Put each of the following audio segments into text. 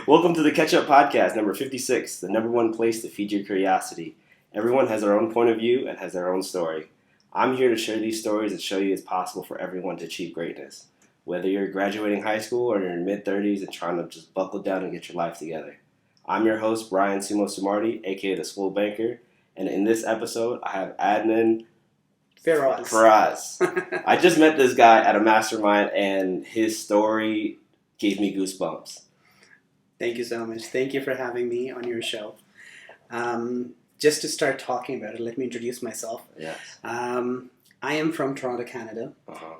Welcome to the Catch Up Podcast, number 56, the number one place to feed your curiosity. Everyone has their own point of view and has their own story. I'm here to share these stories and show you it's possible for everyone to achieve greatness. Whether you're graduating high school or you're in mid-30s and trying to just buckle down and get your life together. I'm your host, Bryan Sumardi, aka the Swole Banker, and in this episode, I have Adnan Feroz. I just met this guy at a mastermind, and his story gave me goosebumps. Thank you so much. Thank you for having me on your show. Just to start talking about it, let me introduce myself. Yes. I am from Toronto, Canada. Uh-huh.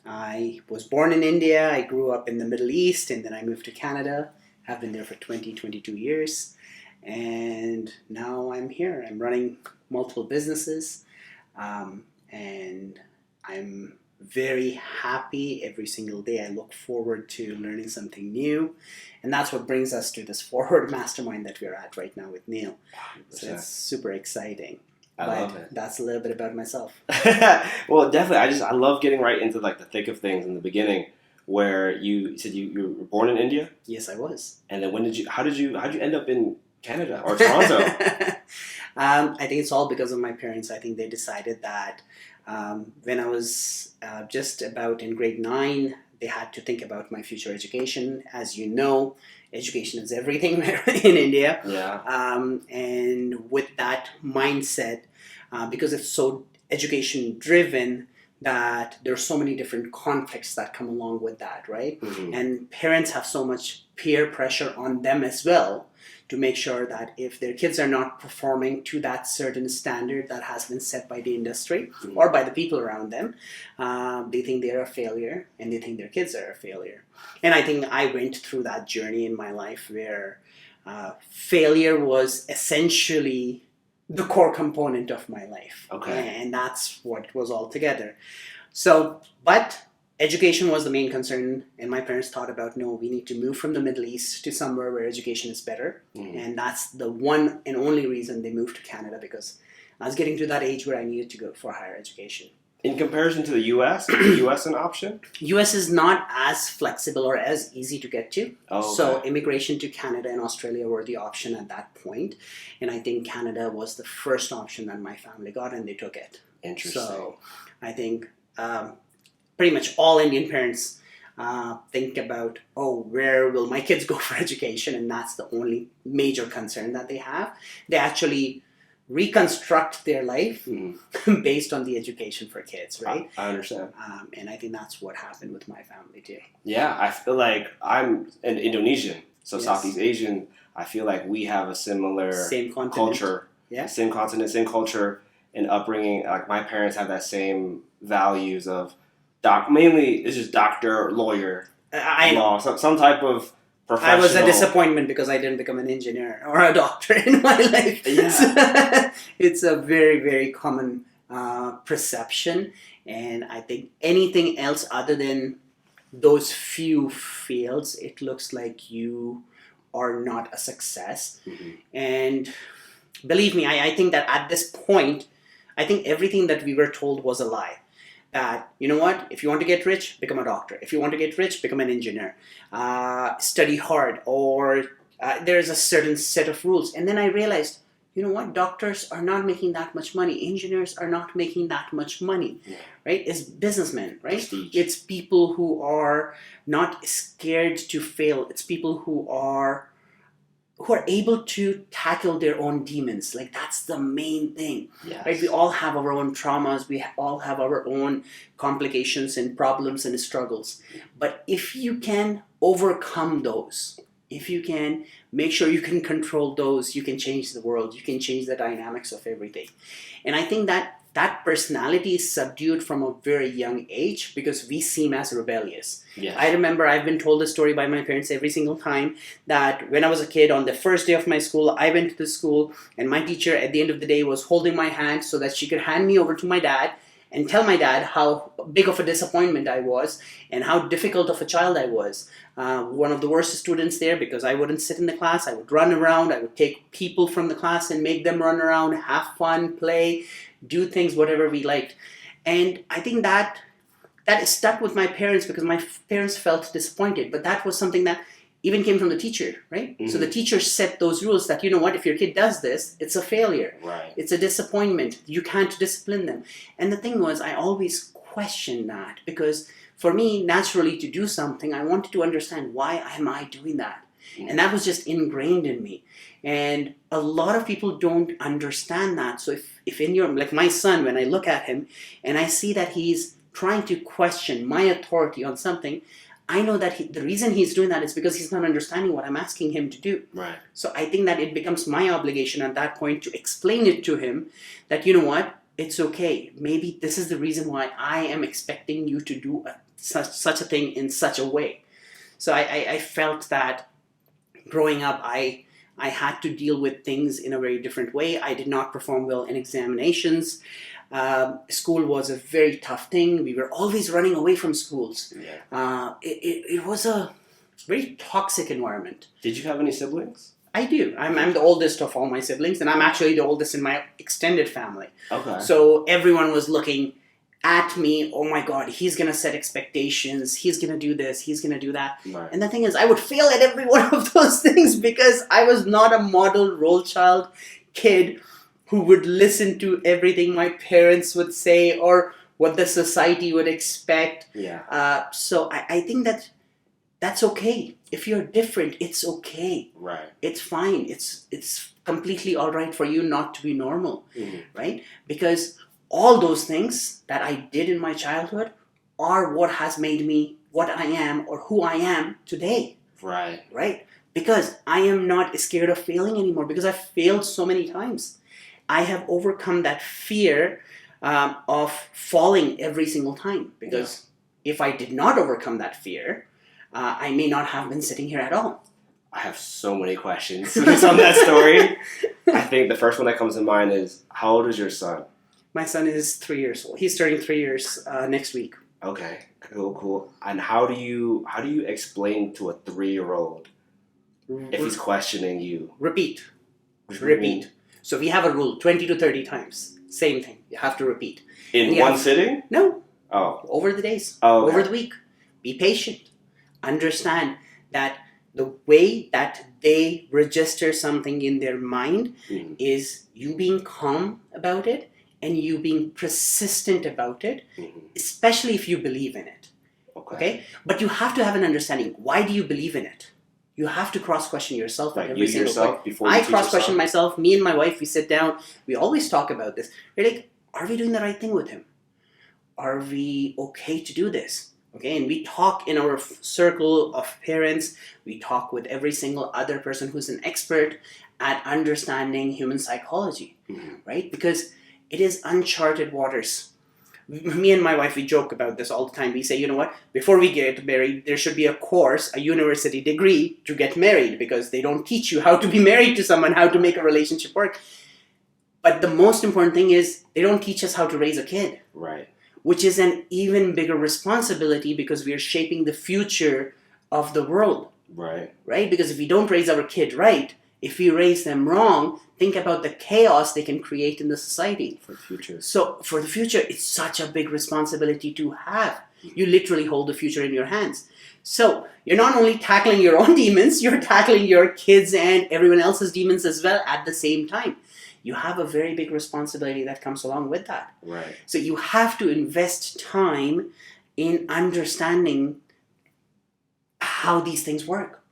I was born in India. I grew up in the Middle East, and then I moved to Canada. Have been there for 22 years. And now I'm here. I'm running multiple businesses. And I'm very happy every single day. I look forward to learning something new. And that's what brings us to this forward mastermind that we're at right now with Neil. 100%. So it's super exciting. I love it. That's a little bit about myself. Well, definitely. I love getting right into like the thick of things in the beginning, where you said you were born in India. Yes, I was. And then how did you end up in Canada or Toronto? I think it's all because of my parents. I think they decided that when I was just about in grade 9, they had to think about my future education. As you know, education is everything in India. Yeah. And with that mindset, because it's so education driven, that there's so many different conflicts that come along with that, right? Mm-hmm. And parents have so much peer pressure on them as well to make sure that if their kids are not performing to that certain standard that has been set by the industry Mm-hmm. or by the people around them, they think they're a failure and they think their kids are a failure. And I think I went through that journey in my life where failure was essentially the core component of my life. Okay. And that's what was all together. So, but education was the main concern, and my parents thought about, no, we need to move from the Middle East to somewhere where education is better. Mm-hmm. And that's the one and only reason they moved to Canada, because I was getting to that age where I needed to go for higher education. In comparison to the U.S., is the U.S. an option? U.S. is not as flexible or as easy to get to. Oh, okay. So immigration to Canada and Australia were the option at that point. And I think Canada was the first option that my family got, and they took it. Interesting. So I think pretty much all Indian parents think about, where will my kids go for education? And that's the only major concern that they have. They actually reconstruct their life based on the education for kids, right? I understand. And I think that's what happened with my family too. Yeah, I feel like I'm an Indonesian, so Yes. Southeast Asian. I feel like we have a similar Same continent. culture. Yeah. Same continent, same culture and upbringing. Like my parents have that same values of mainly it's just doctor, lawyer, I know. law, some type of professional. I was a disappointment because I didn't become an engineer or a doctor in my life. Yeah. It's a very, very common perception. And I think anything else other than those few fields, it looks like you are not a success. Mm-hmm. And believe me, I think that at this point, I think everything that we were told was a lie. That, you know what, if you want to get rich, become a doctor. If you want to get rich, become an engineer. Study hard, or there's a certain set of rules. And then I realized, you know what, doctors are not making that much money. Engineers are not making that much money, right? It's businessmen, right? Prestige. It's people who are not scared to fail. It's people who are able to tackle their own demons. Like, that's the main thing. Yes. Right? We all have our own traumas. We all have our own complications and problems and struggles. But if you can overcome those, if you can make sure you can control those, you can change the world. You can change the dynamics of everything. And I think that personality is subdued from a very young age because we seem as rebellious. Yes. I remember I've been told this story by my parents every single time, that when I was a kid, on the first day of my school, I went to the school and my teacher at the end of the day was holding my hand so that she could hand me over to my dad and tell my dad how big of a disappointment I was and how difficult of a child I was. One of the worst students there, because I wouldn't sit in the class. I would run around. I would take people from the class and make them run around, have fun, play, do things, whatever we liked. And I think that is stuck with my parents because my parents felt disappointed. But that was something that even came from the teacher, right? So the teacher set those rules that, you know what, if your kid does this, it's a failure. Right. It's a disappointment. You can't discipline them. And the thing was, I always questioned that because for me, naturally, to do something, I wanted to understand why am I doing that? And that was just ingrained in me. And a lot of people don't understand that. So if in your, like my son, when I look at him and I see that he's trying to question my authority on something, I know that the reason he's doing that is because he's not understanding what I'm asking him to do. Right. So I think that it becomes my obligation at that point to explain it to him that, you know what, it's okay. Maybe this is the reason why I am expecting you to do such a thing in such a way. So I felt that growing up, I had to deal with things in a very different way. I did not perform well in examinations. School was a very tough thing. We were always running away from schools. Yeah. It was a very toxic environment. Did you have any siblings? I do. I'm the oldest of all my siblings, and I'm actually the oldest in my extended family. Okay. So everyone was looking at me, oh my God, he's going to set expectations, he's going to do this, he's going to do that. Right. And the thing is, I would fail at every one of those things because I was not a model role child kid who would listen to everything my parents would say or what the society would expect. Yeah. So I think that's okay. If you're different, it's okay. Right. It's fine. It's completely all right for you not to be normal, right? Because all those things that I did in my childhood are what has made me what I am or who I am today. Right. Right? Because I am not scared of failing anymore because I've failed so many times. I have overcome that fear of falling every single time. Because if I did not overcome that fear, I may not have been sitting here at all. I have so many questions based on that story. I think the first one that comes to mind is, how old is your son? My son is 3 years old. He's turning 3 years next week. Okay, cool. And how do you explain to a 3-year-old if he's questioning you? Repeat. So we have a rule, 20 to 30 times. Same thing. You have to repeat. In one sitting? No. Oh. Over the days. Oh, okay. Over the week. Be patient. Understand that the way that they register something in their mind is you being calm about it and you being persistent about it, especially if you believe in it. Okay? But you have to have an understanding. Why do you believe in it? You have to cross-question yourself at every single point. Before you I teach cross-question yourself? myself. Me and my wife, we sit down. We always talk about this. We're like, are we doing the right thing with him? Are we okay to do this? Okay, and we talk in our circle of parents. We talk with every single other person who's an expert at understanding human psychology, right? Because it is uncharted waters. Me and my wife, we joke about this all the time. We say, you know what? Before we get married, there should be a course, a university degree to get married because they don't teach you how to be married to someone, how to make a relationship work. But the most important thing is they don't teach us how to raise a kid. Right. Which is an even bigger responsibility because we are shaping the future of the world. Right. Right? Because if we don't raise our kid right, if we raise them wrong, think about the chaos they can create in the society. For the future. So for the future, it's such a big responsibility to have. You literally hold the future in your hands. So you're not only tackling your own demons, you're tackling your kids and everyone else's demons as well at the same time. You have a very big responsibility that comes along with that. Right. So you have to invest time in understanding how these things work.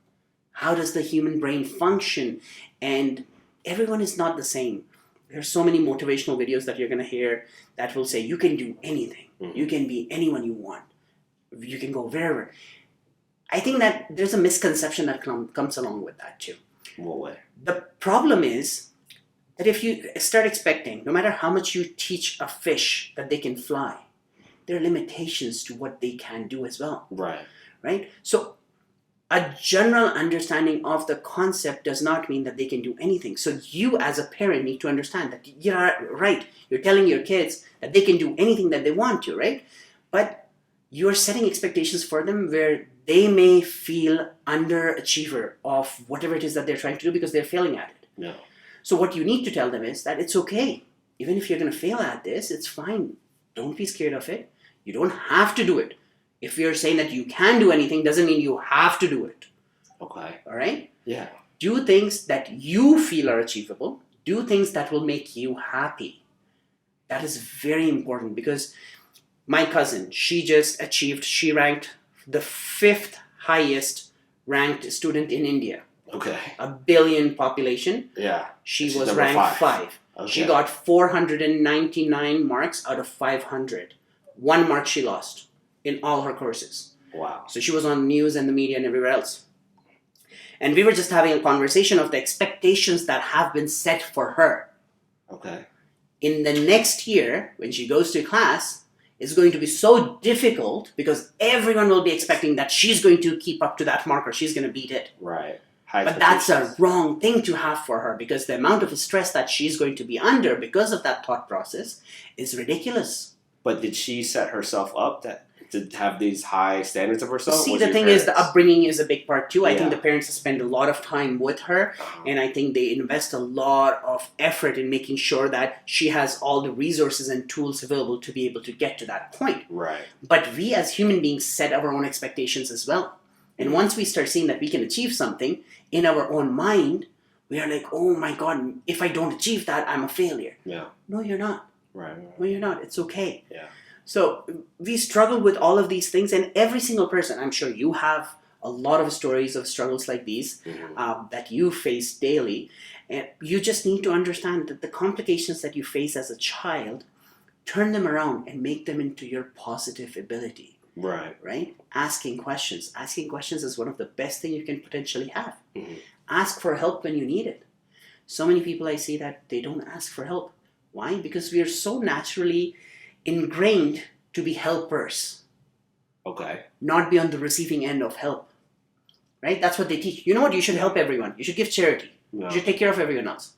How does the human brain function? And everyone is not the same. There are so many motivational videos that you're going to hear that will say, you can do anything. You can be anyone you want. You can go wherever. I think that there's a misconception that comes along with that too. What way? The problem is that if you start expecting, no matter how much you teach a fish that they can fly, there are limitations to what they can do as well. Right. Right? So a general understanding of the concept does not mean that they can do anything. So you as a parent need to understand that you're right. You're telling your kids that they can do anything that they want to, right? But you're setting expectations for them where they may feel underachiever of whatever it is that they're trying to do because they're failing at it. Yeah. So what you need to tell them is that it's okay. Even if you're going to fail at this, it's fine. Don't be scared of it. You don't have to do it. If you're saying that you can do anything, doesn't mean you have to do it. Okay. All right? Yeah. Do things that you feel are achievable. Do things that will make you happy. That is very important because my cousin, she ranked the 5th highest ranked student in India. Okay. A billion population. Yeah. She was ranked 5. Okay. She got 499 marks out of 500. 1 mark she lost in all her courses. Wow. So she was on news and the media and everywhere else. And we were just having a conversation of the expectations that have been set for her. Okay. In the next year, when she goes to class, it's going to be so difficult because everyone will be expecting that she's going to keep up to that mark or she's going to beat it. Right. But that's a wrong thing to have for her because the amount of stress that she's going to be under because of that thought process is ridiculous. But did she set herself up to have these high standards of herself? See, the thing is, the upbringing is a big part too. I think the parents spend a lot of time with her, and I think they invest a lot of effort in making sure that she has all the resources and tools available to be able to get to that point. Right. But we as human beings set our own expectations as well. And once we start seeing that we can achieve something in our own mind, we are like, oh my God, if I don't achieve that, I'm a failure. Yeah. No, you're not. Right. No, you're not. It's okay. Yeah. So we struggle with all of these things, and every single person, I'm sure you have a lot of stories of struggles like these that you face daily. And you just need to understand that the complications that you face as a child, turn them around and make them into your positive ability. Right. Right? Asking questions. Asking questions is one of the best things you can potentially have. Mm-hmm. Ask for help when you need it. So many people I see that they don't ask for help. Why? Because we are so naturally ingrained to be helpers. Okay. Not be on the receiving end of help. Right? That's what they teach. You know what? You should help everyone. You should give charity. No. You should take care of everyone else.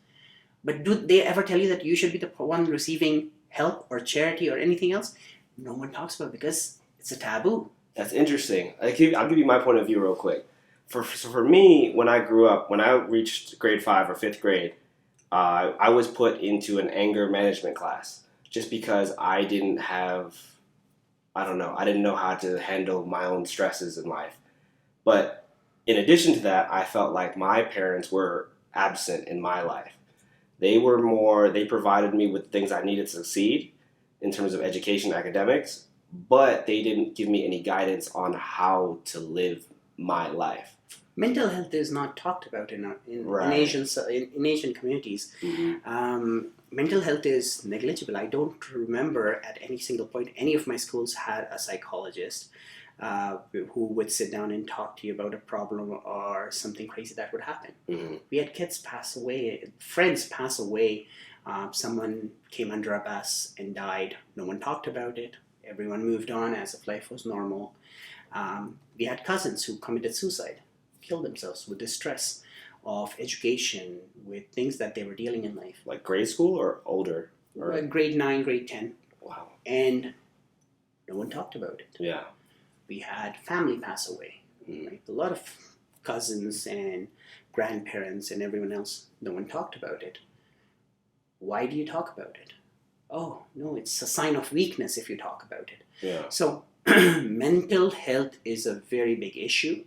But do they ever tell you that you should be the one receiving help or charity or anything else? No one talks about it because it's a taboo. That's interesting. I'll give you my point of view real quick. For me, when I grew up, when I reached grade 5 or 5th grade, I was put into an anger management class just because I didn't know how to handle my own stresses in life. But in addition to that, I felt like my parents were absent in my life. They provided me with things I needed to succeed in terms of education and academics, but they didn't give me any guidance on how to live my life. Mental health is not talked about in Asian communities. Mm-hmm. Mental health is negligible. I don't remember at any single point any of my schools had a psychologist who would sit down and talk to you about a problem or something crazy that would happen. Mm-hmm. We had kids pass away, friends pass away. Someone came under a bus and died. No one talked about it. Everyone moved on as if life was normal. We had cousins who committed suicide, killed themselves with the stress of education, with things that they were dealing in life. Like grade school or older? Or... Grade 9, grade 10. Wow. And no one talked about it. Yeah. We had family pass away. Mm-hmm. Right? A lot of cousins and grandparents and everyone else, no one talked about it. Why do you talk about it? Oh, no, it's a sign of weakness if you talk about it. Yeah. So mental health is a very big issue,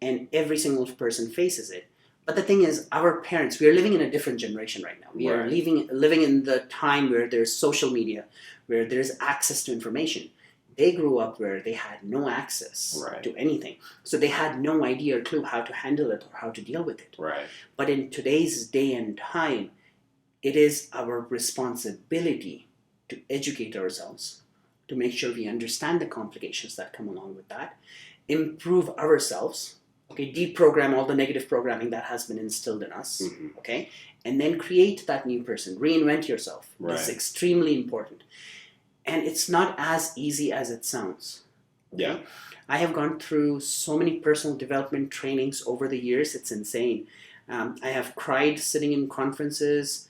and every single person faces it. But the thing is, our parents, we are living in a different generation right now. We are living in the time where there's social media, where there's access to information. They grew up where they had no access to anything. So they had no idea or clue how to handle it or how to deal with it. Right. But in today's day and time, it is our responsibility to educate ourselves, to make sure we understand the complications that come along with that, improve ourselves, deprogram all the negative programming that has been instilled in us, and then create that new person, reinvent yourself. Right. It's extremely important. And it's not as easy as it sounds. Okay? Yeah. I have gone through so many personal development trainings over the years, it's insane. I have cried sitting in conferences.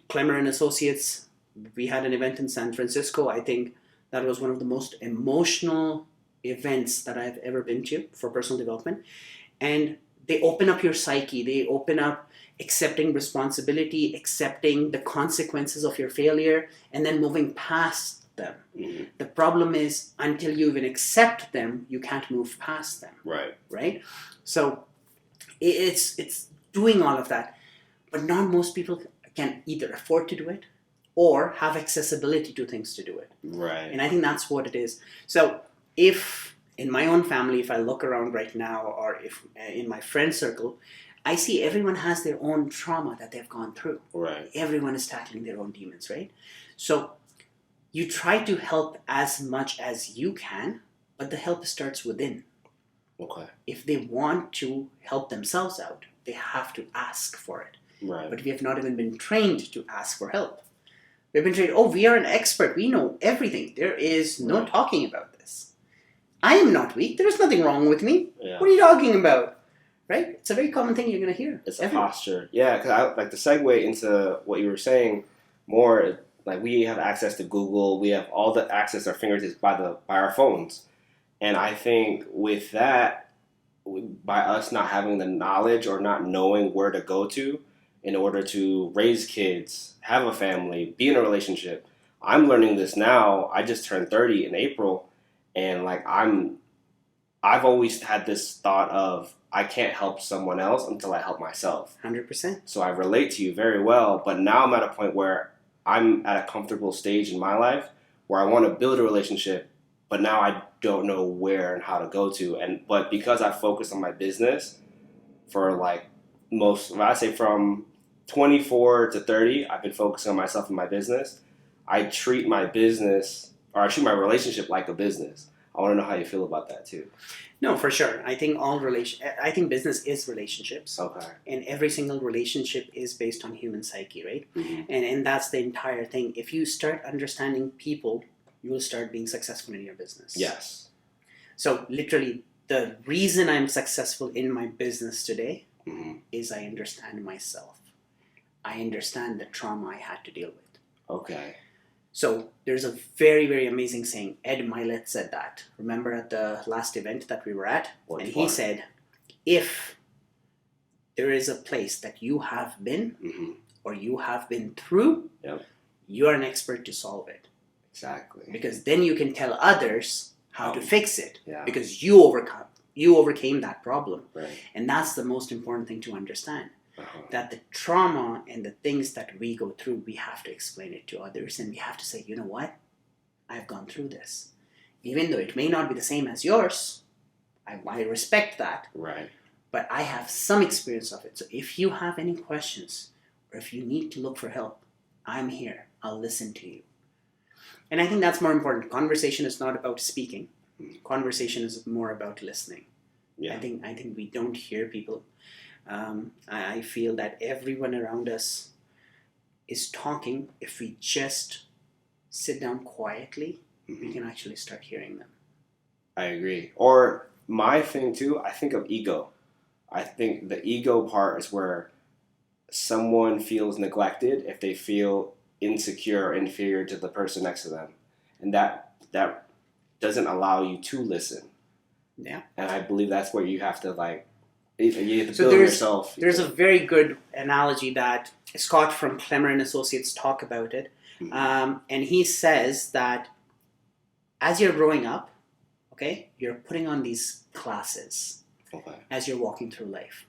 Clemmer and Associates, we had an event in San Francisco. I think that was one of the most emotional events that I've ever been to for personal development. And they open up your psyche. They open up accepting responsibility, accepting the consequences of your failure, and then moving past them. Mm-hmm. The problem is until you even accept them, you can't move past them. Right? So it's doing all of that. But not most people can either afford to do it or have accessibility to things to do it. Right. And I think that's what it is. So if in my own family, if I look around right now, or if in my friend circle, I see everyone has their own trauma that they've gone through. Right. Everyone is tackling their own demons, right? So you try to help as much as you can, but the help starts within. Okay. If they want to help themselves out, they have to ask for it. Right. But we have not even been trained to ask for help. We've been trained, we are an expert. We know everything. There is no talking about this. I am not weak. There is nothing wrong with me. Yeah. What are you talking about? Right? It's a very common thing you're going to hear. It's a posture. Yeah, because I like to segue into what you were saying more. Like we have access to Google. We have all the access at our fingertips by our phones. And I think with that, by us not having the knowledge or not knowing where to go to in order to raise kids, have a family, be in a relationship, I'm learning this now. I just turned 30 in April, and like I've always had this thought of I can't help someone else until I help myself. 100%. So I relate to you very well, but now I'm at a point where I'm at a comfortable stage in my life where I want to build a relationship, but now I don't know where and how to go to. But because I focus on my business for like I'd say from 24 to 30, I've been focusing on myself and my business. I treat my relationship like a business. I want to know how you feel about that too. No, for sure. I think I think business is relationships. Okay. And every single relationship is based on human psyche, right? Mm-hmm. And that's the entire thing. If you start understanding people, you will start being successful in your business. Yes. So literally, the reason I'm successful in my business today Mm-hmm. is I understand myself. I understand the trauma I had to deal with. Okay. So there's a very, very amazing saying. Ed Milet said that. Remember at the last event that we were at? And he said, if there is a place that you have been mm-hmm. or you have been through, yep. you're an expert to solve it. Exactly. Because then you can tell others how to fix it. Yeah. Because you overcame that problem. Right. And that's the most important thing to understand. Uh-huh. That the trauma and the things that we go through, we have to explain it to others, and we have to say, you know what? I've gone through this. Even though it may not be the same as yours, I respect that. Right. But I have some experience of it. So if you have any questions, or if you need to look for help, I'm here. I'll listen to you. And I think that's more important. Conversation is not about speaking. Conversation is more about listening. Yeah. I think we don't hear people. I feel that everyone around us is talking. If we just sit down quietly, we can actually start hearing them. I agree. Or my thing too, I think of ego. I think the ego part is where someone feels neglected if they feel insecure or inferior to the person next to them. And that doesn't allow you to listen. Yeah. And I believe that's where you have to you have to build yourself. There's a very good analogy that Scott from Clemmer and Associates talk about it. Mm-hmm. And he says that as you're growing up, okay, you're putting on these glasses as you're walking through life.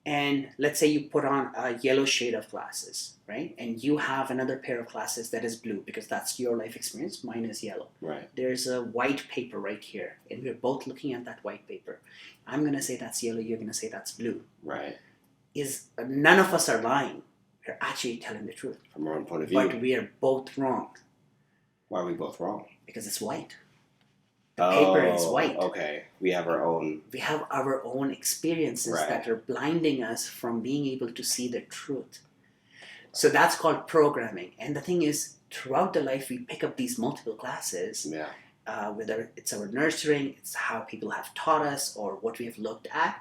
And let's say you put on a yellow shade of glasses, right? And you have another pair of glasses that is blue because that's your life experience. Mine is yellow. Right. There's a white paper right here, and we're both looking at that white paper. I'm going to say that's yellow. You're going to say that's blue. Right. None of us are lying. We're actually telling the truth. From our own point of view. But we are both wrong. Why are we both wrong? Because it's white. The paper is white. Okay. We have our own experiences right. that are blinding us from being able to see the truth. So that's called programming. And the thing is, throughout the life, we pick up these multiple classes. Yeah. Whether it's our nurturing, it's how people have taught us, or what we have looked at.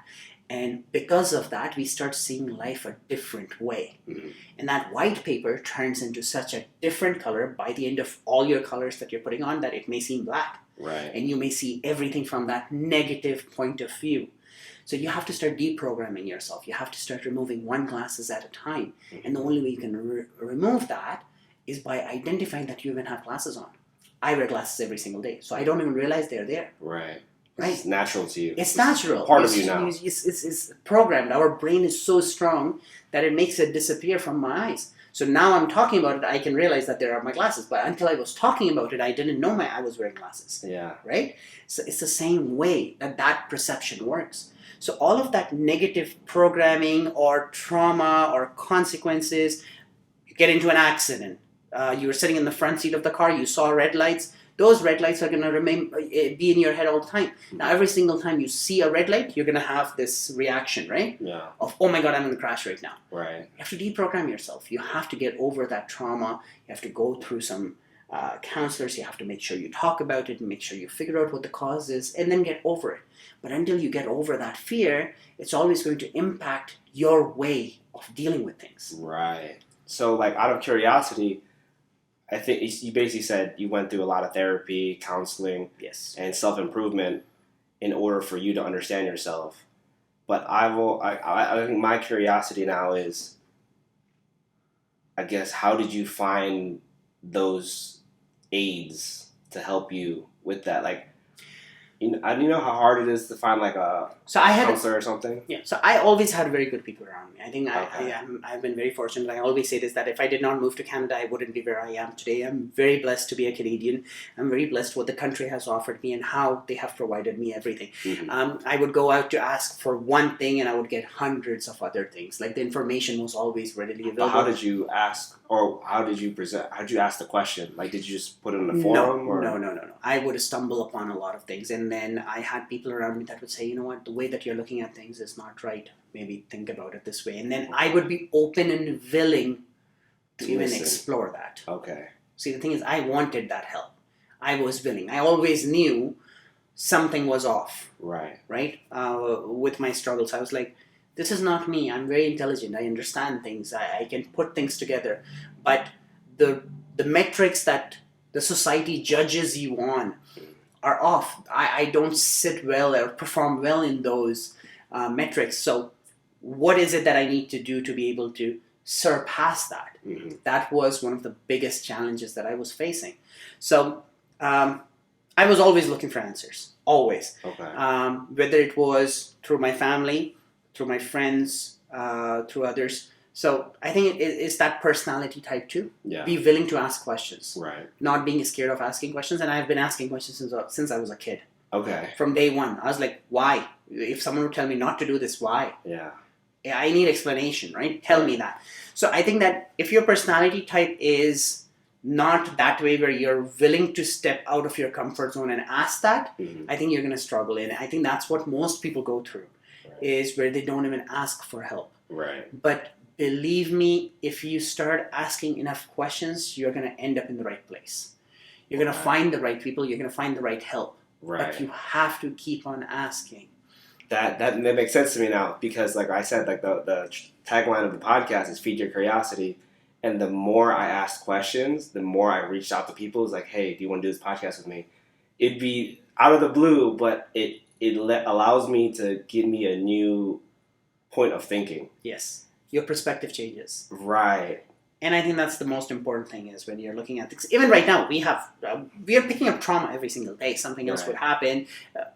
And because of that, we start seeing life a different way. Mm-hmm. And that white paper turns into such a different color by the end of all your colors that you're putting on that it may seem black. Right. And you may see everything from that negative point of view. So you have to start deprogramming yourself. You have to start removing one glasses at a time. Mm-hmm. And the only way you can remove that is by identifying that you even have glasses on. I wear glasses every single day. So I don't even realize they're there. Right. Right? It's natural to you. It's natural. Part of you now. It's programmed. Our brain is so strong that it makes it disappear from my eyes. So now I'm talking about it, I can realize that there are my glasses. But until I was talking about it, I didn't know I was wearing glasses. Yeah. Right? So it's the same way that perception works. So all of that negative programming or trauma or consequences, you get into an accident. You were sitting in the front seat of the car, you saw red lights. Those red lights are going to be in your head all the time. Now, every single time you see a red light, you're going to have this reaction, right? Yeah. Of, oh my God, I'm going to crash right now. Right. You have to deprogram yourself. You have to get over that trauma. You have to go through some counselors. You have to make sure you talk about it and make sure you figure out what the cause is and then get over it. But until you get over that fear, it's always going to impact your way of dealing with things. Right. So, like, out of curiosity, I think you basically said you went through a lot of therapy, counseling, Yes. and self-improvement in order for you to understand yourself. But I think my curiosity now is, I guess, how did you find those aids to help you with that? Like, you know how hard it is to find like a counselor or something? Yeah, so I always had very good people around me. I think Okay. I've been very fortunate. I always say this, that if I did not move to Canada, I wouldn't be where I am today. I'm very blessed to be a Canadian. I'm very blessed what the country has offered me and how they have provided me everything. Mm-hmm. I would go out to ask for one thing and I would get hundreds of other things. Like the information was always readily available. But how did you ask, or how did you present? How did you ask the question? Like, did you just put it in a forum? No. I would stumble upon a lot of things, and then I had people around me that would say, you know what, the way that you're looking at things is not right. Maybe think about it this way. And then I would be open and willing to even explore that. Okay. See, the thing is, I wanted that help. I was willing. I always knew something was off. Right. Right? With my struggles, I was like, this is not me. I'm very intelligent. I understand things. I can put things together. But the metrics that the society judges you on are off. I don't sit well or perform well in those metrics. So what is it that I need to do to be able to surpass that? Mm-hmm. That was one of the biggest challenges that I was facing. So I was always looking for answers. Always. Okay. Whether it was through my family, through my friends, through others. So I think it's that personality type too. Yeah. Be willing to ask questions. Right. Not being scared of asking questions. And I've been asking questions since I was a kid. Okay. From day one. I was like, why? If someone would tell me not to do this, why? Yeah. I need explanation, right? Tell me that. So I think that if your personality type is not that way where you're willing to step out of your comfort zone and ask that, Mm-hmm. I think you're going to struggle. And I think that's what most people go through, is where they don't even ask for help. Right. But believe me, if you start asking enough questions, you're going to end up in the right place. You're going to find the right people. You're going to find the right help. Right. But you have to keep on asking. That makes sense to me now, because like I said, like the tagline of the podcast is feed your curiosity. And the more I asked questions, the more I reached out to people. It was like, hey, do you want to do this podcast with me? It'd be out of the blue, but it allows me to give me a new point of thinking. Yes. Your perspective changes. Right. And I think that's the most important thing, is when you're looking at things. Even right now, we are picking up trauma every single day. Something else would happen.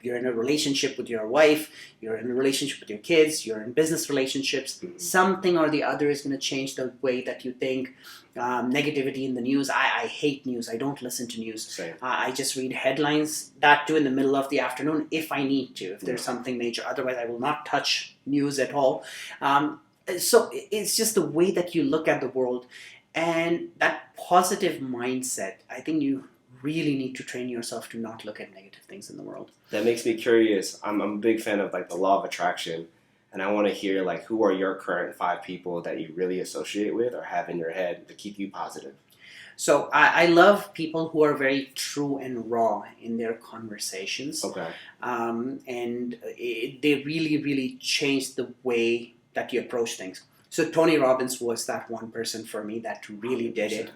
You're in a relationship with your wife. You're in a relationship with your kids. You're in business relationships. Mm-hmm. Something or the other is going to change the way that you think. Negativity in the news. I hate news. I don't listen to news. Same. I just read headlines, that too in the middle of the afternoon if I need to, if there's something major. Otherwise, I will not touch news at all. So it's just the way that you look at the world, and that positive mindset. I think you really need to train yourself to not look at negative things in the world. That makes me curious. I'm a big fan of like the law of attraction, and I want to hear like, who are your current 5 people that you really associate with or have in your head to keep you positive? So I love people who are very true and raw in their conversations. Okay. They really, really change the way that you approach things. So Tony Robbins was that one person for me that really did it.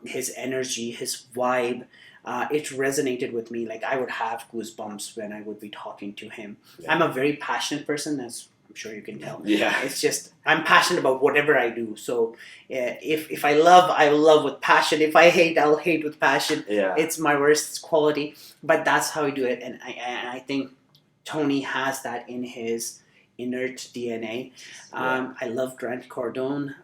His energy, his vibe, it resonated with me. Like I would have goosebumps when I would be talking to him. Yeah. I'm a very passionate person, as I'm sure you can tell. Yeah. It's just, I'm passionate about whatever I do. So if I love, I will love with passion. If I hate, I'll hate with passion. Yeah. It's my worst quality, but that's how I do it. And I think Tony has that in his inert DNA. I love Grant Cardone,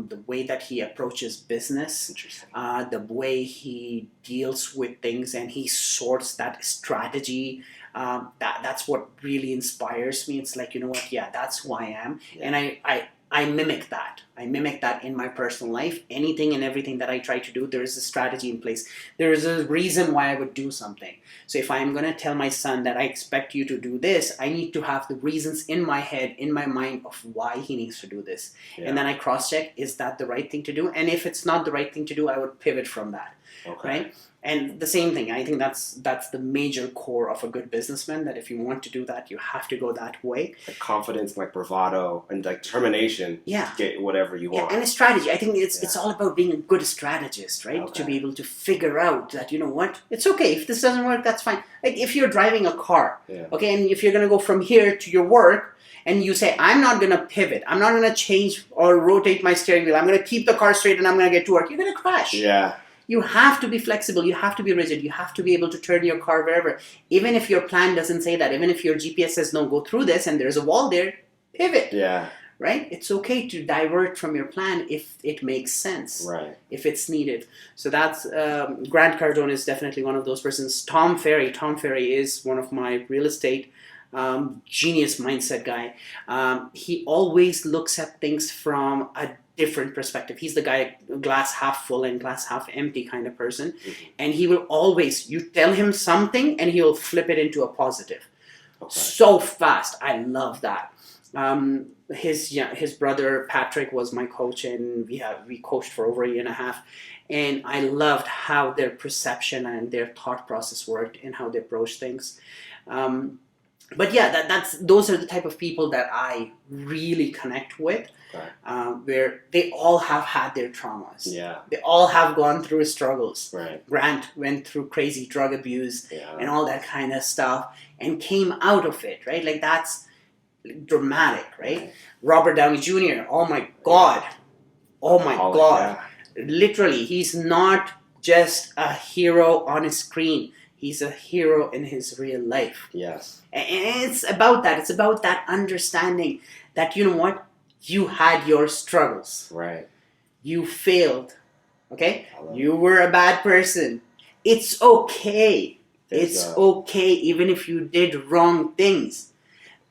the way that he approaches business, the way he deals with things, and he sorts that strategy. That's what really inspires me. It's like, you know what? Yeah, that's who I am, and I mimic that. I mimic that in my personal life. Anything and everything that I try to do, there is a strategy in place. There is a reason why I would do something. So if I'm going to tell my son that I expect you to do this, I need to have the reasons in my head, in my mind of why he needs to do this. And then I cross-check, is that the right thing to do? And if it's not the right thing to do, I would pivot from that. Right? And the same thing, I think that's the major core of a good businessman, that if you want to do that, you have to go that way. Like confidence, like bravado, and like determination to get whatever you want. And a strategy. I think it's all about being a good strategist, right? To be able to figure out that, you know what, it's okay. If this doesn't work, that's fine. Like if you're driving a car, okay, and if you're going to go from here to your work, and you say, I'm not going to pivot, I'm not going to change or rotate my steering wheel, I'm going to keep the car straight and I'm going to get to work, you're going to crash. Yeah. You have to be flexible. You have to be rigid. You have to be able to turn your car wherever. Even if your plan doesn't say that. Even if your GPS says, no, go through this and there's a wall there, pivot. Yeah. Right? It's okay to divert from your plan if it makes sense. Right. If it's needed. So that's, Grant Cardone is definitely one of those persons. Tom Ferry is one of my real estate genius mindset guy. He always looks at things from a different perspective. He's the guy, glass half full and glass half empty kind of person. And he will always, you tell him something and he will flip it into a positive. So fast. I love that. His brother Patrick was my coach, and we coached for over a year and a half. And I loved how their perception and their thought process worked and how they approach things. But yeah, those are the type of people that I really connect with. Where they all have had their traumas. Yeah. They all have gone through struggles. Right. Grant went through crazy drug abuse and all that kind of stuff and came out of it, right? Like that's dramatic, right? Robert Downey Jr., oh my God. Oh my God. Yeah. Literally, he's not just a hero on a screen. He's a hero in his real life. Yes. And it's about that. It's about that understanding that, you know what? You had your struggles. Right. You failed. Okay? You were a bad person. It's okay. It's okay even if you did wrong things.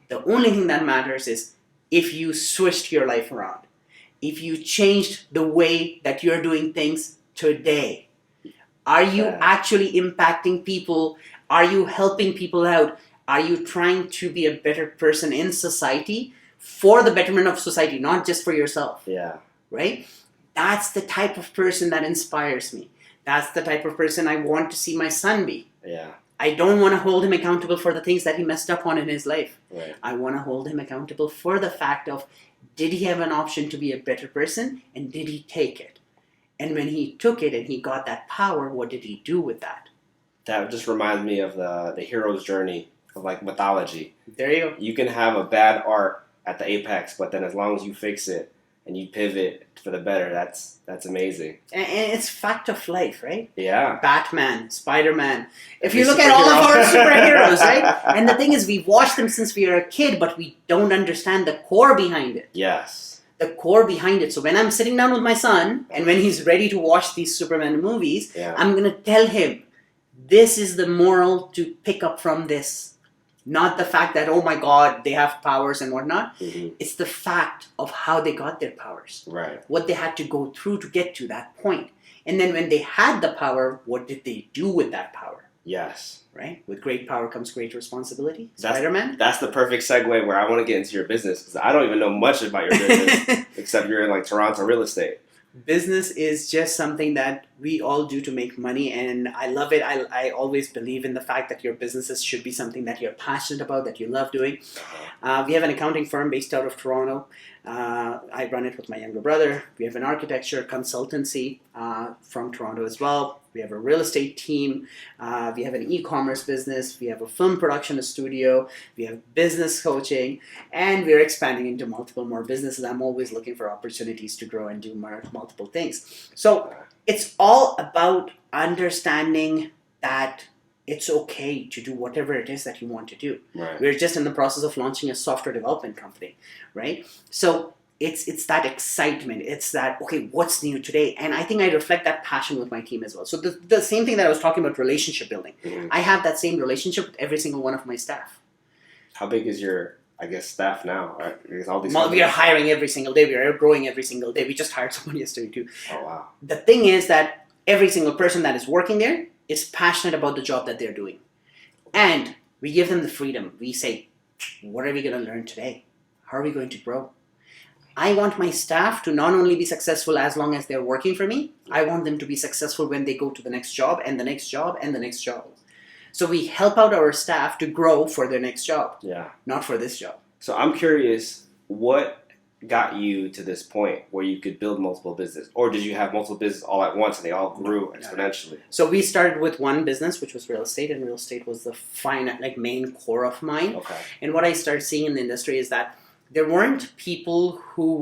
The only thing that matters is if you switched your life around. If you changed the way that you're doing things today. Are you actually impacting people? Are you helping people out? Are you trying to be a better person in society? For the betterment of society, not just for yourself. Yeah. Right? That's the type of person that inspires me. That's the type of person I want to see my son be. Yeah. I don't want to hold him accountable for the things that he messed up on in his life. Right. I want to hold him accountable for the fact of, did he have an option to be a better person, and did he take it? And when he took it and he got that power, what did he do with that? That just reminds me of the hero's journey of like mythology. There you go. You can have a bad arc at the apex, but then as long as you fix it and you pivot for the better, that's amazing. And it's fact of life, right? Yeah. Batman, Spider-Man. If you look at all of our superheroes, right? And the thing is, we've watched them since we were a kid, but we don't understand the core behind it. Yes. The core behind it. So when I'm sitting down with my son, and when he's ready to watch these Superman movies, I'm going to tell him, this is the moral to pick up from this. Not the fact that, oh my God, they have powers and whatnot. Mm-hmm. It's the fact of how they got their powers. Right. What they had to go through to get to that point. And then when they had the power, what did they do with that power? Yes. Right? With great power comes great responsibility. Spider-Man? That's the perfect segue where I want to get into your business, because I don't even know much about your business except you're in like Toronto real estate. Business is just something that we all do to make money, and I love it. I always believe in the fact that your businesses should be something that you're passionate about, that you love doing. We have an accounting firm based out of Toronto. I run it with my younger brother. We have an architecture consultancy from Toronto as well. We have a real estate team. We have an e-commerce business. We have a film production studio. We have business coaching, and we're expanding into multiple more businesses. I'm always looking for opportunities to grow and do multiple things. So it's all about understanding that it's okay to do whatever it is that you want to do. Right. We're just in the process of launching a software development company, right? So it's that excitement. It's that, okay, what's new today? And I think I reflect that passion with my team as well. So the same thing that I was talking about, relationship building, I have that same relationship with every single one of my staff. How big is your, I guess, staff now? Right? All these We are hiring every single day. We are growing every single day. We just hired someone yesterday too. Oh, wow. The thing is that every single person that is working there is passionate about the job that they're doing. And we give them the freedom. We say, what are we going to learn today? How are we going to grow? I want my staff to not only be successful as long as they're working for me, I want them to be successful when they go to the next job and the next job and the next job. So we help out our staff to grow for their next job, not for this job. So I'm curious, what got you to this point where you could build multiple businesses? Or did you have multiple businesses all at once and they all grew exponentially? So we started with one business, which was real estate, and real estate was the main core of mine. Okay. And what I started seeing in the industry is that there weren't people who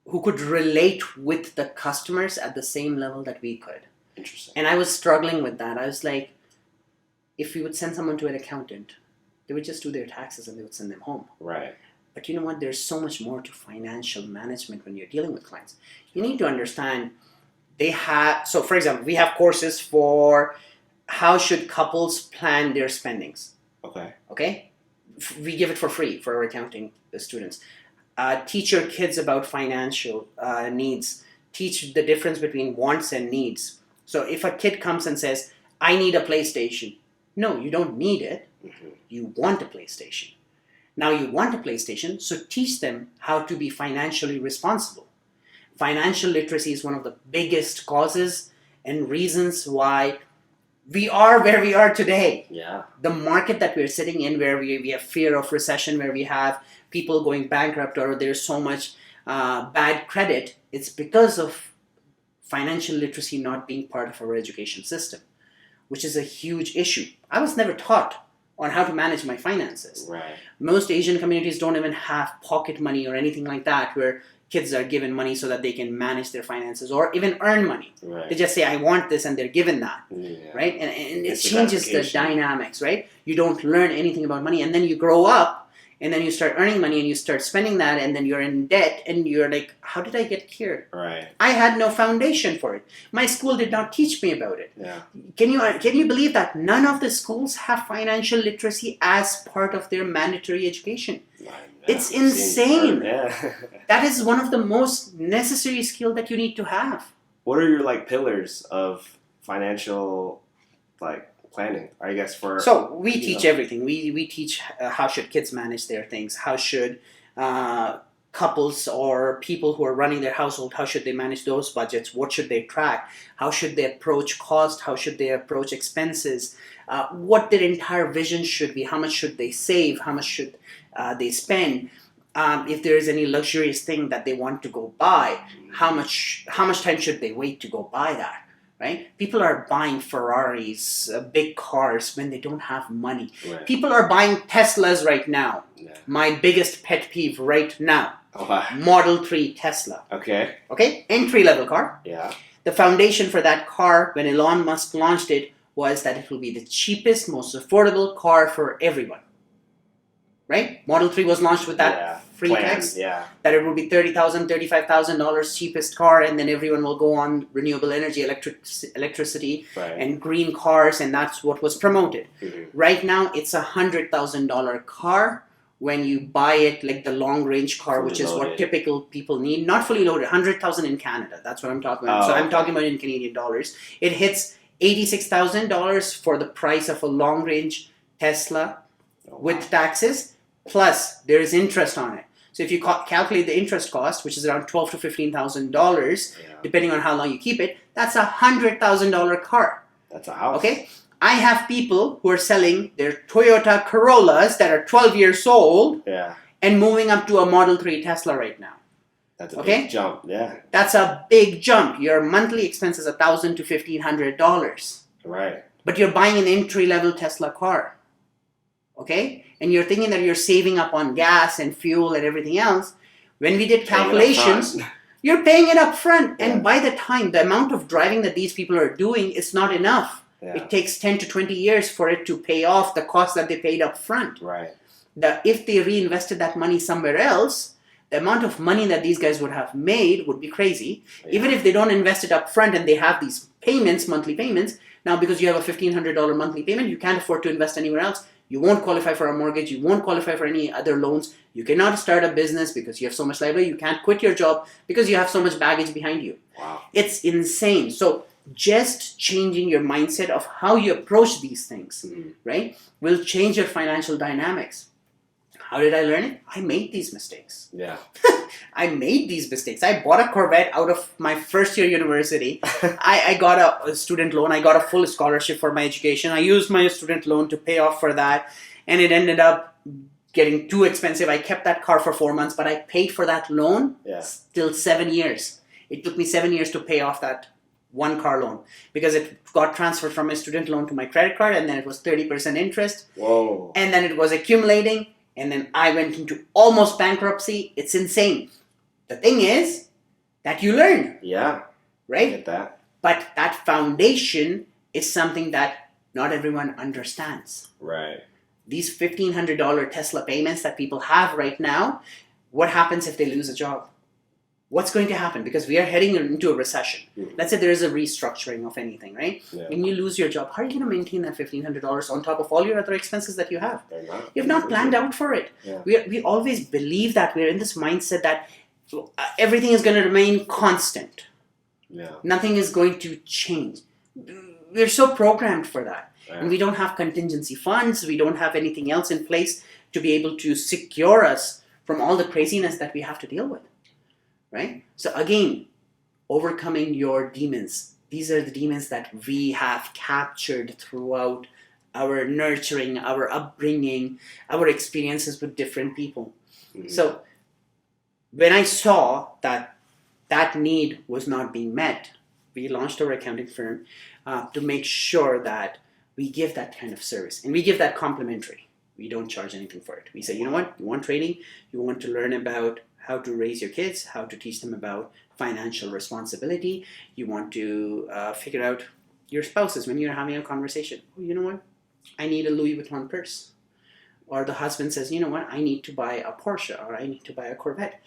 could relate with the customers at the same level that we could. Interesting. And I was struggling with that. I was like, if we would send someone to an accountant, they would just do their taxes and they would send them home. Right. But you know what? There's so much more to financial management when you're dealing with clients. You need to understand so for example, we have courses for how should couples plan their spendings. Okay? We give it for free for our accounting students. Teach your kids about financial needs. Teach the difference between wants and needs. So if a kid comes and says, I need a PlayStation. No, you don't need it. You want a PlayStation. Now you want a PlayStation, so teach them how to be financially responsible. Financial literacy is one of the biggest causes and reasons why we are where we are today. Yeah. The market that we're sitting in, where we have fear of recession, where we have people going bankrupt, or there's so much bad credit, it's because of financial literacy not being part of our education system, which is a huge issue. I was never taught on how to manage my finances. Right. Most Asian communities don't even have pocket money or anything like that, where kids are given money so that they can manage their finances or even earn money. Right. They just say, I want this, and they're given that. Right? And it changes the dynamics, right? You don't learn anything about money, and then you grow up, and then you start earning money, and you start spending that, and then you're in debt, and you're like, how did I get here? Right. I had no foundation for it. My school did not teach me about it. Yeah. Can you believe that none of the schools have financial literacy as part of their mandatory education? It's insane. Yeah. That is one of the most necessary skills that you need to have. What are your pillars of financial planning? I guess So we teach everything. We teach how should kids manage their things. How should couples or people who are running their household, how should they manage those budgets? What should they track? How should they approach cost? How should they approach expenses? What their entire vision should be? How much should they save? How much should they spend? If there is any luxurious thing that they want to go buy, how much time should they wait to go buy that? Right? People are buying Ferraris, big cars when they don't have money. Right. People are buying Teslas right now. Yeah. My biggest pet peeve right now. Oh, Model 3 Tesla. Okay. Entry-level car. Yeah. The foundation for that car, when Elon Musk launched it, was that it will be the cheapest, most affordable car for everyone. Right? Model 3 was launched with that free text. Yeah. That it will be $30,000, $35,000 cheapest car, and then everyone will go on renewable energy, electricity, Right. and green cars, and that's what was promoted. Mm-hmm. Right now, it's a $100,000 car when you buy it, like the long-range car, Fully which is loaded. what typical people need. Not fully loaded, 100,000 in Canada. That's what I'm talking about. Oh, So I'm okay. talking about in Canadian dollars. It hits $86,000 for the price of a long-range Tesla Oh, wow. with taxes, plus there is interest on it. So if you calculate the interest cost, which is around $12,000 to $15,000, depending on how long you keep it, that's a $100,000 car. That's a house. Okay? I have people who are selling their Toyota Corollas that are 12 years old and moving up to a Model 3 Tesla right now. That's a big jump, That's a big jump. Your monthly expense is $1,000 to $1,500. Right. But you're buying an entry-level Tesla car. Okay? And you're thinking that you're saving up on gas and fuel and everything else. When we did calculations, you're paying it up front. And by the time, the amount of driving that these people are doing is not enough. It takes 10 to 20 years for it to pay off the cost that they paid up front. Right. If they reinvested that money somewhere else, the amount of money that these guys would have made would be crazy. Even if they don't invest it up front and they have these payments, monthly payments, now because you have a $1,500 monthly payment, you can't afford to invest anywhere else. You won't qualify for a mortgage. You won't qualify for any other loans. You cannot start a business because you have so much liability. You can't quit your job because you have so much baggage behind you. Wow. It's insane. So just changing your mindset of how you approach these things, right, will change your financial dynamics. How did I learn it? I made these mistakes. Yeah. I made these mistakes. I bought a Corvette out of my first year university. I got a student loan. I got a full scholarship for my education. I used my student loan to pay off for that. And it ended up getting too expensive. I kept that car for 4 months, but I paid for that loan till 7 years. It took me 7 years to pay off that one car loan because it got transferred from my student loan to my credit card, and then it was 30% interest. Whoa. And then it was accumulating. And then I went into almost bankruptcy. It's insane. The thing is that you learn. Yeah. Right? I get that. But that foundation is something that not everyone understands. Right. These $1,500 Tesla payments that people have right now, what happens if they lose a job? What's going to happen? Because we are heading into a recession. Let's say there is a restructuring of anything, right? When you lose your job, how are you going to maintain that $1,500 on top of all your other expenses that you have? You have not planned out for it. We always believe that we're in this mindset that everything is going to remain constant. Nothing is going to change. We're so programmed for that. And we don't have contingency funds. We don't have anything else in place to be able to secure us from all the craziness that we have to deal with. Right? So again, overcoming your demons. These are the demons that we have captured throughout our nurturing, our upbringing, our experiences with different people. So when I saw that that need was not being met, we launched our accounting firm to make sure that we give that kind of service. And we give that complimentary. We don't charge anything for it. We say, you know what? You want training? You want to learn about how to raise your kids, how to teach them about financial responsibility. You want to figure out your spouses when you're having a conversation. Oh, you know what? I need a Louis Vuitton purse. Or the husband says, you know what? I need to buy a Porsche or I need to buy a Corvette.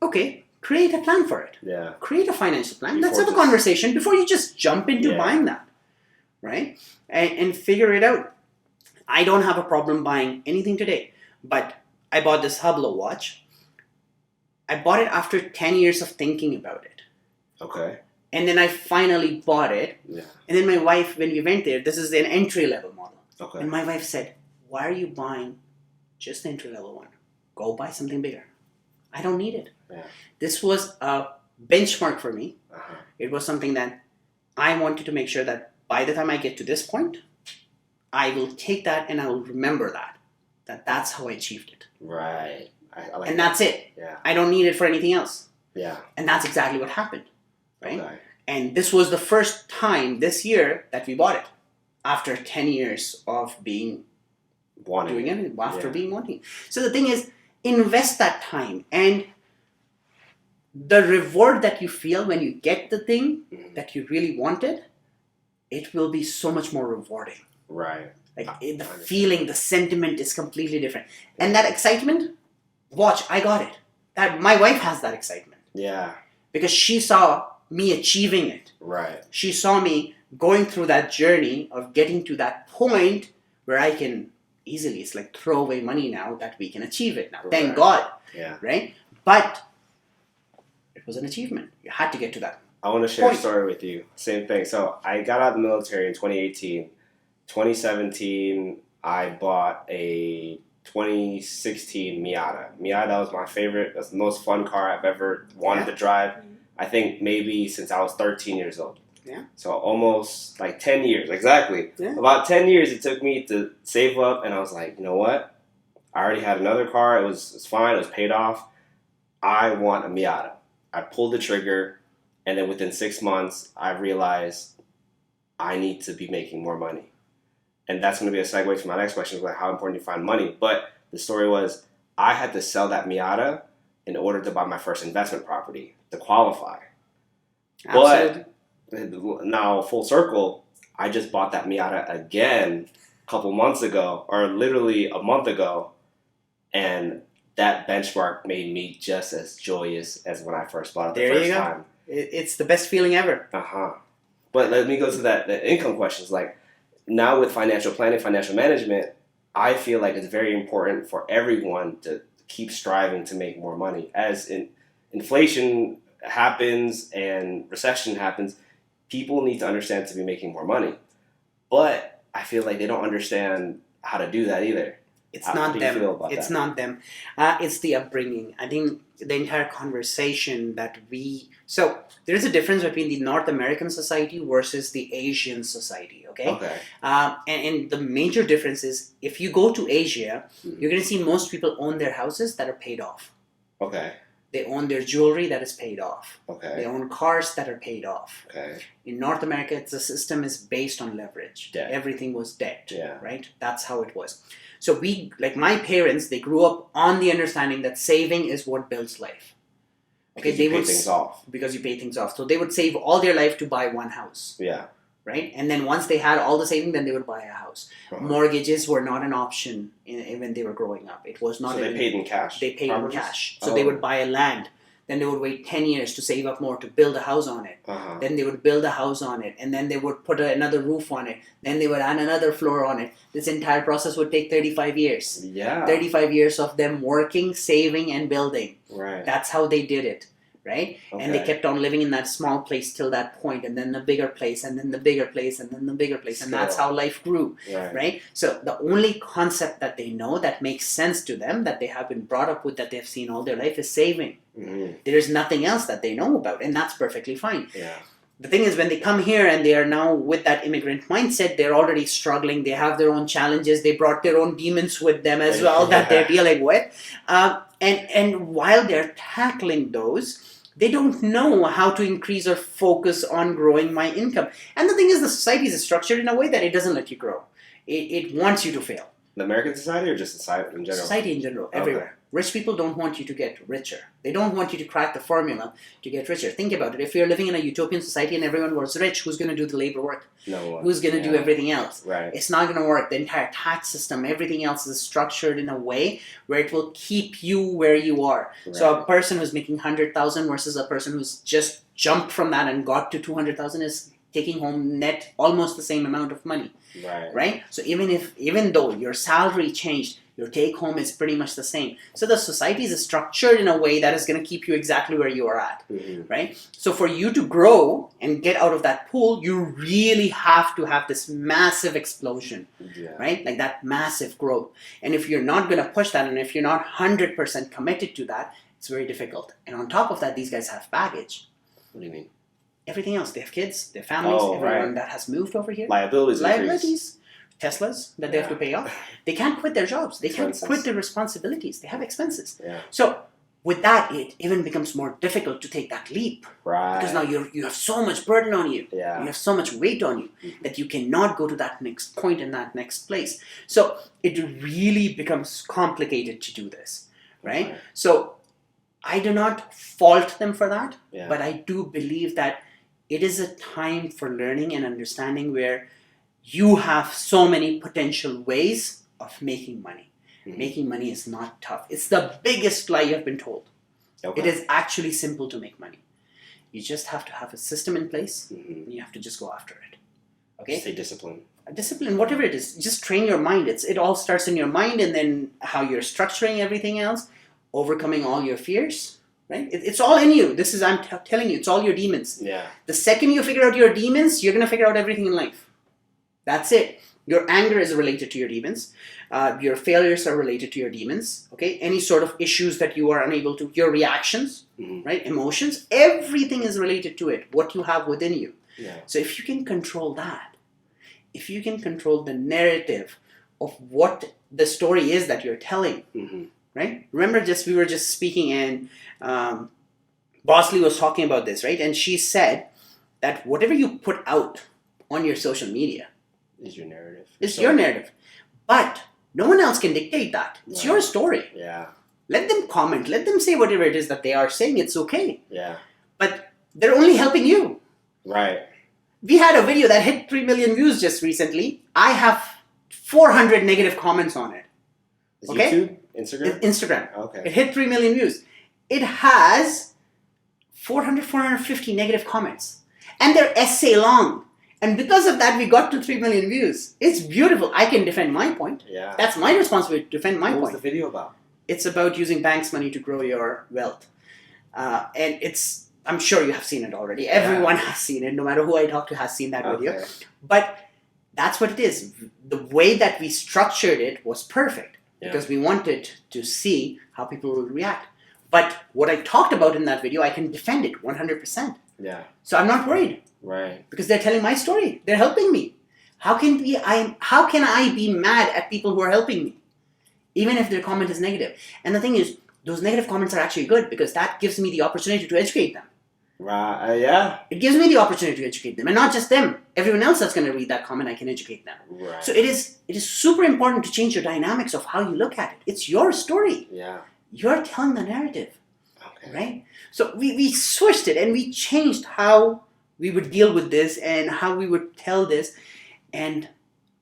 Okay, create a plan for it. Create a financial plan. Let's have a conversation before you just jump into buying that. Right? And figure it out. I don't have a problem buying anything today. But I bought this Hublot watch. I bought it after 10 years of thinking about it. Okay. And then I finally bought it. And then my wife, when we went there, this is an entry-level model. Okay. And my wife said, why are you buying just the entry-level one? Go buy something bigger. I don't need it. This was a benchmark for me. It was something that I wanted to make sure that by the time I get to this point, I will take that and I will remember that's how I achieved it. Right. I like and that's it. I don't need it for anything else. And that's exactly what happened. Right? And this was the first time this year that we bought it. After 10 years of being wanting it. So the thing is, invest that time. And the reward that you feel when you get the thing that you really wanted, it will be so much more rewarding. Right. Like the feeling, the sentiment is completely different. And that excitement, watch, I got it. That my wife has that excitement. Because she saw me achieving it. Right. She saw me going through that journey of getting to that point where I can easily, it's like throw away money now that we can achieve it now. Thank God. Right? But it was an achievement. You had to get to that. I want to share a story with you. Same thing. So I got out of the military in 2018. 2017, I bought a 2016 Miata. Miata was my favorite. That's the most fun car I've ever wanted to drive. I think maybe since I was 13 years old. Yeah. So almost like 10 years, exactly. Yeah. About 10 years it took me to save up, and I was like, you know what? I already had another car. It was fine. It was paid off. I want a Miata. I pulled the trigger, and then within 6 months, I realized I need to be making more money. And that's going to be a segue to my next question, like how important you find money. But the story was I had to sell that Miata in order to buy my first investment property to qualify. Absolutely. But now, full circle, I just bought that Miata again a couple months ago, or literally a month ago, and that benchmark made me just as joyous as when I first bought it the first time. It's the best feeling ever. But let me go to the income questions. Like, now with financial planning, financial management, I feel like it's very important for everyone to keep striving to make more money. As inflation happens and recession happens, people need to understand to be making more money. But I feel like they don't understand how to do that either. It's not them. It's not them. It's the upbringing. I think the entire conversation that so there is a difference between the North American society versus the Asian society. Okay. And the major difference is if you go to Asia, you're going to see most people own their houses that are paid off. Okay. They own their jewelry that is paid off. Okay. They own cars that are paid off. Okay. In North America, the system is based on leverage. Debt. Everything was debt. Yeah. Right? That's how it was. So like my parents, they grew up on the understanding that saving is what builds life. Okay, because you pay things off. Because you pay things off. So they would save all their life to buy one house. Yeah. Right? And then once they had all the saving, then they would buy a house. Mortgages were not an option when they were growing up. It was not. So they paid in cash? They paid in cash. So they would buy a land. Then they would wait 10 years to save up more to build a house on it. Then they would build a house on it. And then they would put another roof on it. Then they would add another floor on it. This entire process would take 35 years. Yeah. 35 years of them working, saving, and building. Right. That's how they did it. Right? Okay. And they kept on living in that small place till that point, and then the bigger place, and then the bigger place, and then the bigger place. And that's how life grew. Right? So the only concept that they know that makes sense to them, that they have been brought up with, that they've seen all their life, is saving. There's nothing else that they know about, and that's perfectly fine. Yeah. The thing is, when they come here and they are now with that immigrant mindset, they're already struggling. They have their own challenges. They brought their own demons with them as well that they're dealing with. And while they're tackling those, they don't know how to increase or focus on growing my income. And the thing is, the society is structured in a way that it doesn't let you grow. It wants you to fail. The American society or just society in general? Society in general, everywhere. Rich people don't want you to get richer. They don't want you to crack the formula to get richer. Think about it. If you're living in a utopian society and everyone was rich, who's going to do the labor work? No one. Who's going to do everything else? Right. It's not going to work. The entire tax system, everything else is structured in a way where it will keep you where you are. Right. So a person who's making 100,000 versus a person who's just jumped from that and got to 200,000 is taking home net almost the same amount of money. Right? So even though your salary changed, your take home is pretty much the same. So the society is structured in a way that is going to keep you exactly where you are at. Right? So for you to grow and get out of that pool, you really have to have this massive explosion. Right? Like that massive growth. And if you're not going to push that, and if you're not 100% committed to that, it's very difficult. And on top of that, these guys have baggage. What do you mean? Everything else. They have kids, their families, everyone that has moved over here. Liabilities. Teslas that they have to pay off. They can't quit their jobs. They can't quit their responsibilities. They have expenses. So with that, it even becomes more difficult to take that leap. Because now you have so much burden on you. You have so much weight on you that you cannot go to that next point in that next place. So it really becomes complicated to do this. Right? So I do not fault them for that. But I do believe that it is a time for learning and understanding where you have so many potential ways of making money. Making money is not tough. It's the biggest lie you've been told. It is actually simple to make money. You just have to have a system in place, and you have to just go after it. Okay? Stay disciplined. Discipline, whatever it is, just train your mind. It all starts in your mind, and then how you're structuring everything else, overcoming all your fears. Right? It's all in you. I'm telling you, it's all your demons. The second you figure out your demons, you're going to figure out everything in life. That's it. Your anger is related to your demons. Your failures are related to your demons. Okay, any sort of issues that you are unable to, your reactions, right? Emotions, everything is related to it. What you have within you. Yeah. So if you can control that, if you can control the narrative of what the story is that you're telling, right? Remember, we were just speaking, and Bosley was talking about this, right? And she said that whatever you put out on your social media is your narrative. It's your narrative. But no one else can dictate that. It's your story. Yeah. Let them comment. Let them say whatever it is that they are saying. It's okay. Yeah. But they're only helping you. Right. We had a video that hit 3 million views just recently. I have 400 negative comments on it. Is YouTube? Instagram? Instagram. Okay. It hit 3 million views. It has 450 negative comments. And they're essay long. And because of that, we got to 3 million views. It's beautiful. I can defend my point. Yeah. That's my responsibility to defend my point. What was the video about? It's about using banks' money to grow your wealth. And I'm sure you have seen it already. Yeah. Everyone has seen it. No matter who I talk to has seen that video. But that's what it is. The way that we structured it was perfect. Because we wanted to see how people would react. But what I talked about in that video, I can defend it 100%. Yeah. So I'm not worried. Right. Because they're telling my story. They're helping me. How can I be mad at people who are helping me? Even if their comment is negative. And the thing is, those negative comments are actually good because that gives me the opportunity to educate them. Right. Yeah. It gives me the opportunity to educate them. And not just them. Everyone else that's going to read that comment, I can educate them. Right. So it is super important to change your dynamics of how you look at it. It's your story. Yeah. You're telling the narrative. Okay. Right? So we switched it and we changed how we would deal with this and how we would tell this. And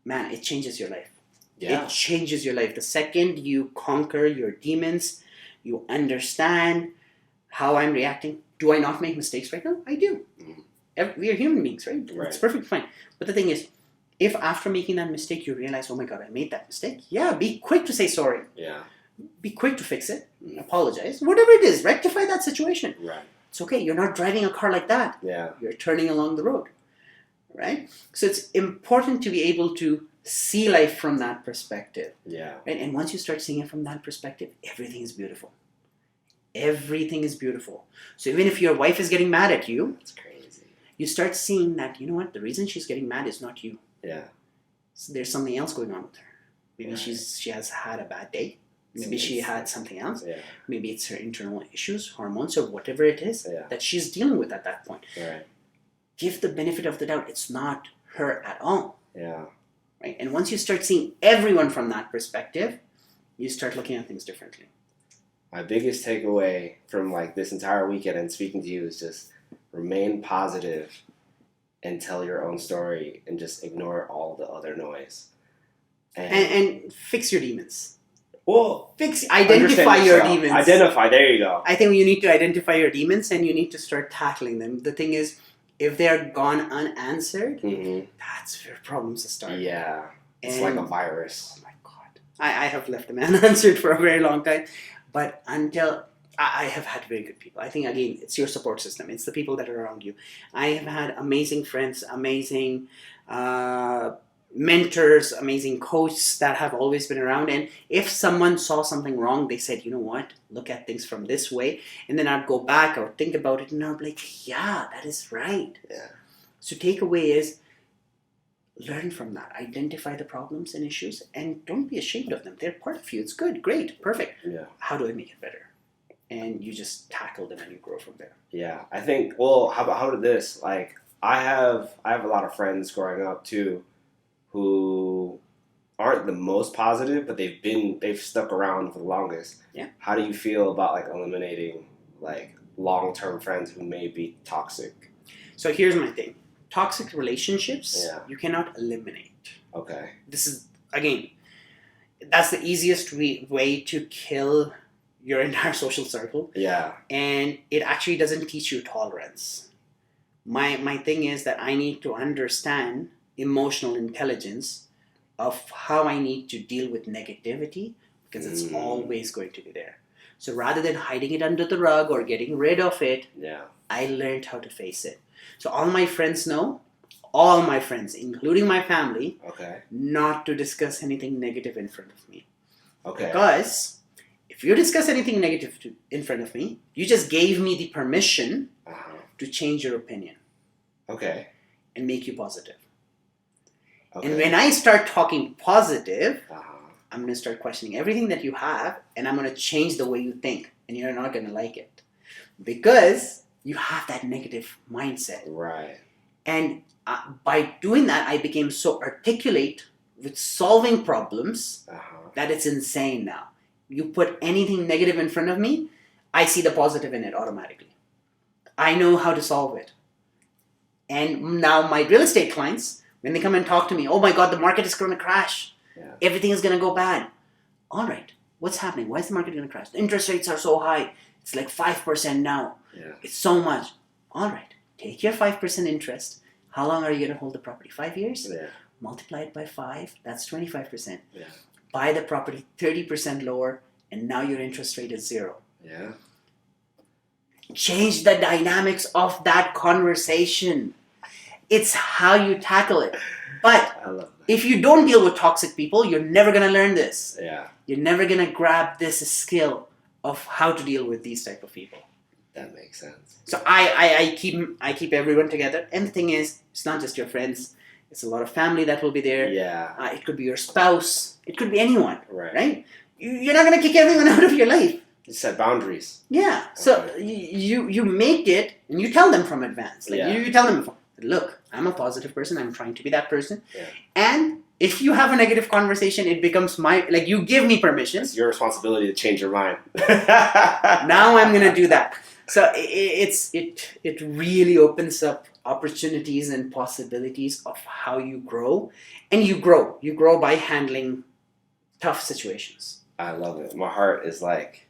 man, it changes your life. Yeah. It changes your life. The second you conquer your demons, you understand how I'm reacting. Do I not make mistakes right now? I do. We are human beings, right? It's perfectly fine. But the thing is, if after making that mistake you realize, oh my God, I made that mistake. Yeah, be quick to say sorry. Yeah. Be quick to fix it. Apologize. Whatever it is, rectify that situation. Right. It's okay. You're not driving a car like that. Yeah. You're turning along the road. Right? So it's important to be able to see life from that perspective. Yeah. Right? And once you start seeing it from that perspective, everything is beautiful. Everything is beautiful. So even if your wife is getting mad at you, that's crazy. You start seeing that, you know what, the reason she's getting mad is not you. Yeah. So there's something else going on with her. Maybe she has had a bad day. Maybe she had something else. Yeah. Maybe it's her internal issues, hormones, or whatever it is that she's dealing with at that point. Right. Give the benefit of the doubt. It's not her at all. Yeah. Right. And once you start seeing everyone from that perspective, you start looking at things differently. My biggest takeaway from like this entire weekend and speaking to you is just remain positive and tell your own story and just ignore all the other noise. And fix your demons. Well, identify your demons. Identify, there you go. I think you need to identify your demons and you need to start tackling them. The thing is, if they're gone unanswered, that's where problems start. Yeah. It's like a virus. Oh my God. I have left them unanswered for a very long time. But until I have had very good people. I think, again, it's your support system. It's the people that are around you. I have had amazing friends, amazing mentors, amazing coaches that have always been around. And if someone saw something wrong, they said, you know what, look at things from this way. And then I'd go back, I would think about it, and I'd be like, yeah, that is right. Yeah. So takeaway is learn from that. Identify the problems and issues and don't be ashamed of them. They're part of you. It's good, great, perfect. Yeah. How do I make it better? And you just tackle them and you grow from there. Yeah. I think, well, how about this? Like, I have a lot of friends growing up too who aren't the most positive, but they've stuck around for the longest. Yeah. How do you feel about like eliminating like long-term friends who may be toxic? So here's my thing. Toxic relationships, you cannot eliminate. Okay. This is, again, that's the easiest way to kill your entire social circle. Yeah. And it actually doesn't teach you tolerance. My thing is that I need to understand emotional intelligence of how I need to deal with negativity because it's always going to be there. So rather than hiding it under the rug or getting rid of it, I learned how to face it. So all my friends know, all my friends, including my family, Okay. not to discuss anything negative in front of me. Okay. Because if you discuss anything negative in front of me, you just gave me the permission to change your opinion Okay. and make you positive. Okay. And when I start talking positive, Uh-huh. I'm going to start questioning everything that you have, and I'm going to change the way you think, and you're not going to like it. Because you have that negative mindset. Right. And by doing that, I became so articulate with solving problems that it's insane now. You put anything negative in front of me, I see the positive in it automatically. I know how to solve it. And now my real estate clients, when they come and talk to me, oh my God, the market is going to crash. Yeah. Everything is going to go bad. All right, what's happening? Why is the market going to crash? The interest rates are so high. It's like 5% now. Yeah. It's so much. All right, take your 5% interest. How long are you going to hold the property? 5 years? Yeah. Multiply it by 5, that's 25%. Yeah. Buy the property 30% lower, and now your interest rate is 0. Yeah. Change the dynamics of that conversation. It's how you tackle it. But I love that. if you don't deal with toxic people, you're never going to learn this. Yeah. You're never going to grab this skill of how to deal with these type of people. That makes sense. So I keep everyone together. And the thing is, it's not just your friends. It's a lot of family that will be there. Yeah. It could be your spouse. It could be anyone. Right. You're not going to kick everyone out of your life. You set boundaries. Yeah. So you make it, and you tell them from advance. Like you tell them, look, I'm a positive person. I'm trying to be that person. Yeah. And if you have a negative conversation, it becomes you give me permission. It's your responsibility to change your mind. Now I'm going to do that. So it really opens up opportunities and possibilities of how you grow. And you grow by handling tough situations. I love it. My heart is like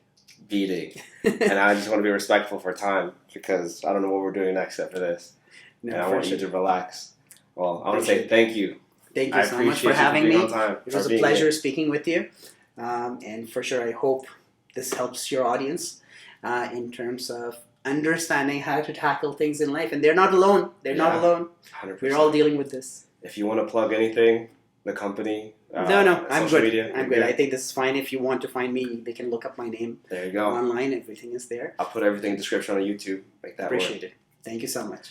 beating. And I just want to be respectful for time because I don't know what we're doing next after this. No, and I want you to relax. Well, I want to say thank you. Thank you so much for having me. It was a pleasure here. speaking with you. And for sure, I hope this helps your audience in terms of understanding how to tackle things in life. And they're not alone. They're not alone. 100%. We're all dealing with this. If you want to plug anything, the company. No, I'm good. Media, I'm good. I think this is fine. If you want to find me, they can look up my name. There you go. Online, everything is there. I'll put everything in the description on YouTube. Make that work. Appreciate it. Thank you so much.